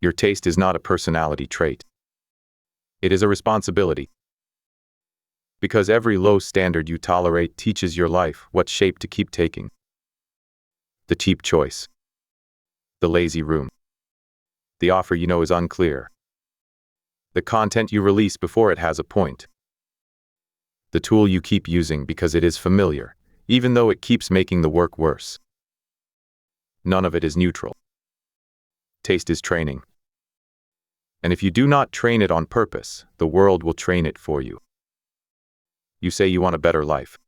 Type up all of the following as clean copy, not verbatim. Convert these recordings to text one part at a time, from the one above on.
Your taste is not a personality trait. It is a responsibility. Because every low standard you tolerate teaches your life what shape to keep taking. The cheap choice. The lazy room. The offer you know is unclear. The content you release before it has a point. The tool you keep using because it is familiar, even though it keeps making the work worse. None of it is neutral. Taste is training. And if you do not train it on purpose, the world will train it for you. You say you want a better life.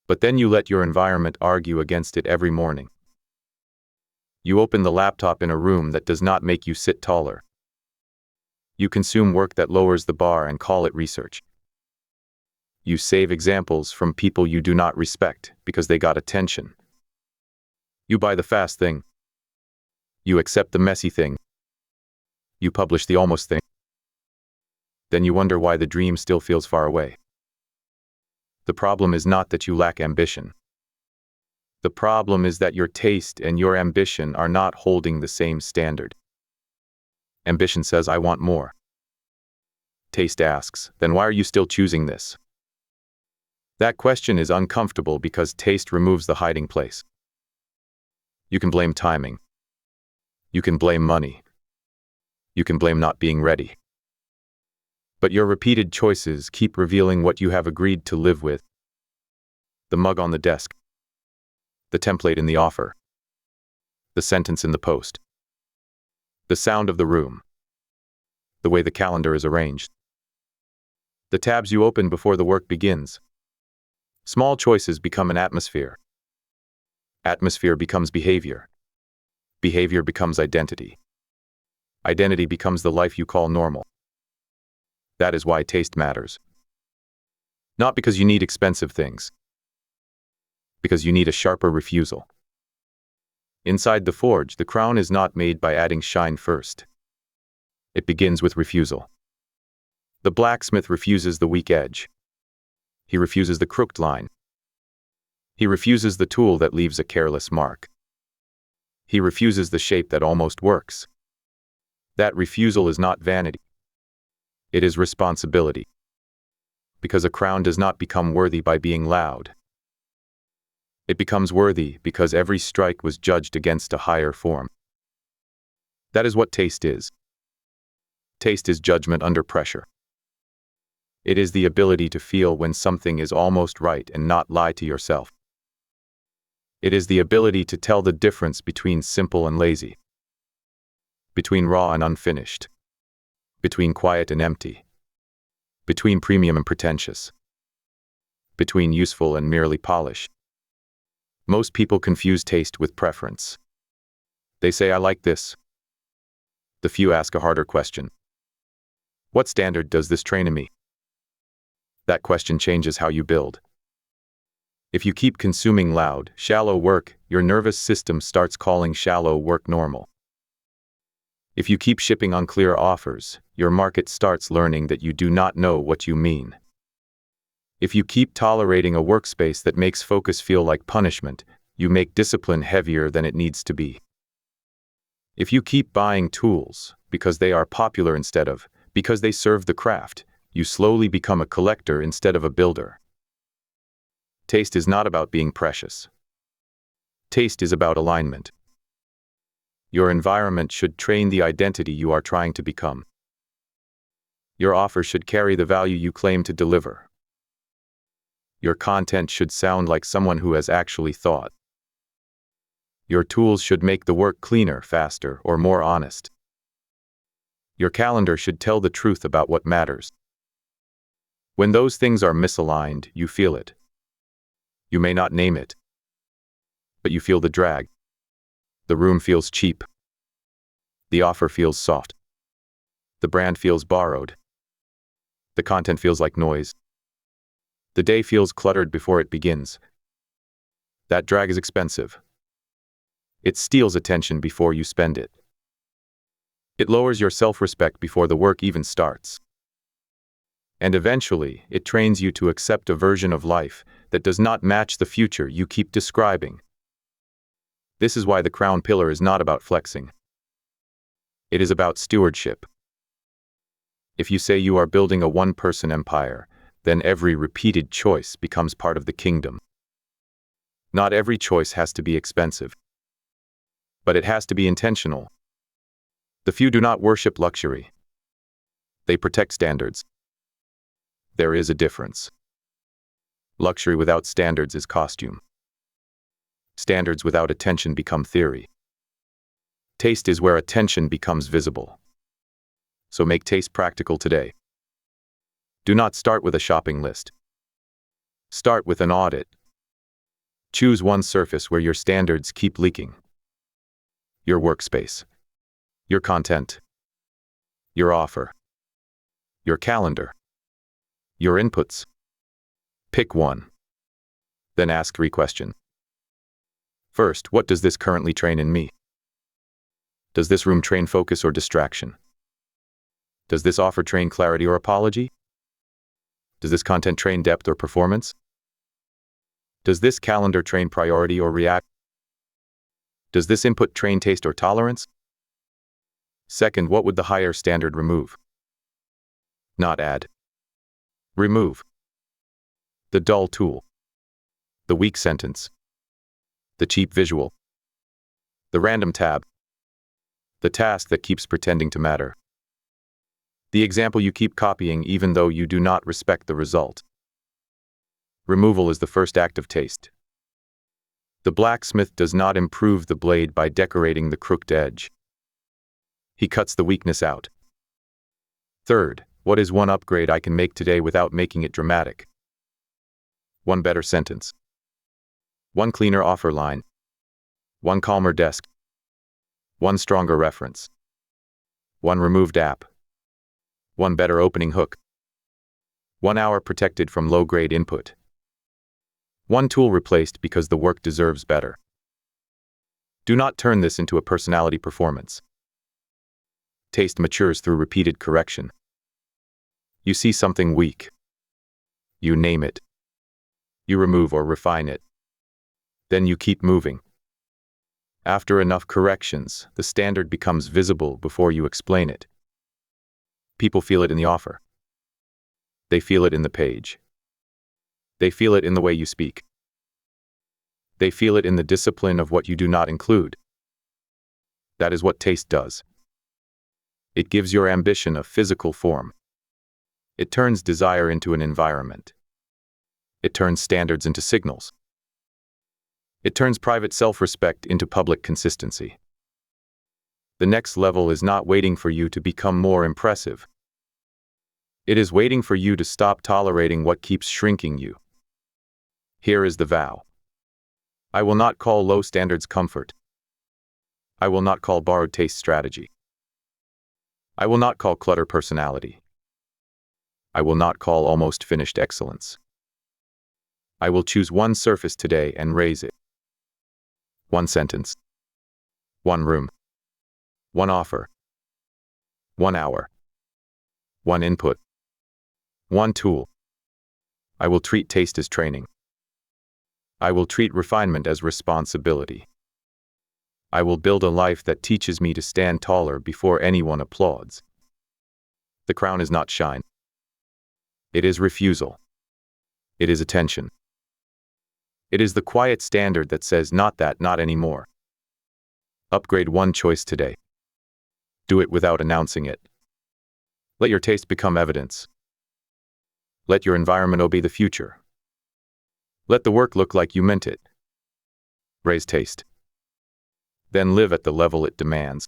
But then you let your environment argue against it every morning. You open the laptop in a room that does not make you sit taller. You consume work that lowers the bar and call it research. You save examples from people you do not respect because they got attention. You buy the fast thing. You accept the messy thing. You publish the almost thing. Then you wonder why the dream still feels far away. The problem is not that you lack ambition. The problem is that your taste and your ambition are not holding the same standard. Ambition says, I want more. Taste asks, then why are you still choosing this? That question is uncomfortable because taste removes the hiding place. You can blame timing. You can blame money. You can blame not being ready. But your repeated choices keep revealing what you have agreed to live with. The mug on the desk. The template in the offer. The sentence in the post. The sound of the room. The way the calendar is arranged. The tabs you open before the work begins. Small choices become an atmosphere. Atmosphere becomes behavior. Behavior becomes identity. Identity becomes the life you call normal. That is why taste matters. Not because you need expensive things. Because you need a sharper refusal. Inside the forge, the crown is not made by adding shine first. It begins with refusal. The blacksmith refuses the weak edge. He refuses the crooked line. He refuses the tool that leaves a careless mark. He refuses the shape that almost works. That refusal is not vanity. It is responsibility. Because a crown does not become worthy by being loud. It becomes worthy because every strike was judged against a higher form. That is what taste is. Taste is judgment under pressure. It is the ability to feel when something is almost right and not lie to yourself. It is the ability to tell the difference between simple and lazy. Between raw and unfinished. Between quiet and empty. Between premium and pretentious. Between useful and merely polished. Most people confuse taste with preference. They say, I like this. The few ask a harder question. What standard does this train in me? That question changes how you build. If you keep consuming loud, shallow work, your nervous system starts calling shallow work normal. If you keep shipping unclear offers, your market starts learning that you do not know what you mean. If you keep tolerating a workspace that makes focus feel like punishment, you make discipline heavier than it needs to be. If you keep buying tools, because they are popular instead of, because they serve the craft, you slowly become a collector instead of a builder. Taste is not about being precious. Taste is about alignment. Your environment should train the identity you are trying to become. Your offer should carry the value you claim to deliver. Your content should sound like someone who has actually thought. Your tools should make the work cleaner, faster, or more honest. Your calendar should tell the truth about what matters. When those things are misaligned, you feel it. You may not name it, but you feel the drag. The room feels cheap. The offer feels soft. The brand feels borrowed. The content feels like noise. The day feels cluttered before it begins. That drag is expensive. It steals attention before you spend it. It lowers your self-respect before the work even starts. And eventually, it trains you to accept a version of life that does not match the future you keep describing. This is why the crown pillar is not about flexing. It is about stewardship. If you say you are building a one-person empire, then every repeated choice becomes part of the kingdom. Not every choice has to be expensive, but it has to be intentional. The few do not worship luxury. They protect standards. There is a difference. Luxury without standards is costume. Standards without attention become theory. Taste is where attention becomes visible. So make taste practical today. Do not start with a shopping list. Start with an audit. Choose one surface where your standards keep leaking. Your workspace. Your content. Your offer. Your calendar. Your inputs. Pick one. Then ask 3 questions. First, what does this currently train in me? Does this room train focus or distraction? Does this offer train clarity or apology? Does this content train depth or performance? Does this calendar train priority or react? Does this input train taste or tolerance? Second, what would the higher standard remove? Not add. Remove. The dull tool. The weak sentence. The cheap visual. The random tab. The task that keeps pretending to matter. The example you keep copying even though you do not respect the result. Removal is the first act of taste. The blacksmith does not improve the blade by decorating the crooked edge. He cuts the weakness out. Third, what is one upgrade I can make today without making it dramatic? One better sentence. One cleaner offer line. One calmer desk. One stronger reference. One removed app. One better opening hook. 1 hour protected from low-grade input. One tool replaced because the work deserves better. Do not turn this into a personality performance. Taste matures through repeated correction. You see something weak. You name it. You remove or refine it. Then you keep moving. After enough corrections, the standard becomes visible before you explain it. People feel it in the offer. They feel it in the page. They feel it in the way you speak. They feel it in the discipline of what you do not include. That is what taste does. It gives your ambition a physical form. It turns desire into an environment. It turns standards into signals. It turns private self-respect into public consistency. The next level is not waiting for you to become more impressive. It is waiting for you to stop tolerating what keeps shrinking you. Here is the vow. I will not call low standards comfort. I will not call borrowed taste strategy. I will not call clutter personality. I will not call almost finished excellence. I will choose one surface today and raise it. One sentence. One room. One offer. 1 hour. One input. One tool. I will treat taste as training. I will treat refinement as responsibility. I will build a life that teaches me to stand taller before anyone applauds. The crown is not shine. It is refusal. It is attention. It is the quiet standard that says not that, not anymore. Upgrade one choice today. Do it without announcing it. Let your taste become evidence. Let your environment obey the future. Let the work look like you meant it. Raise taste. Then live at the level it demands.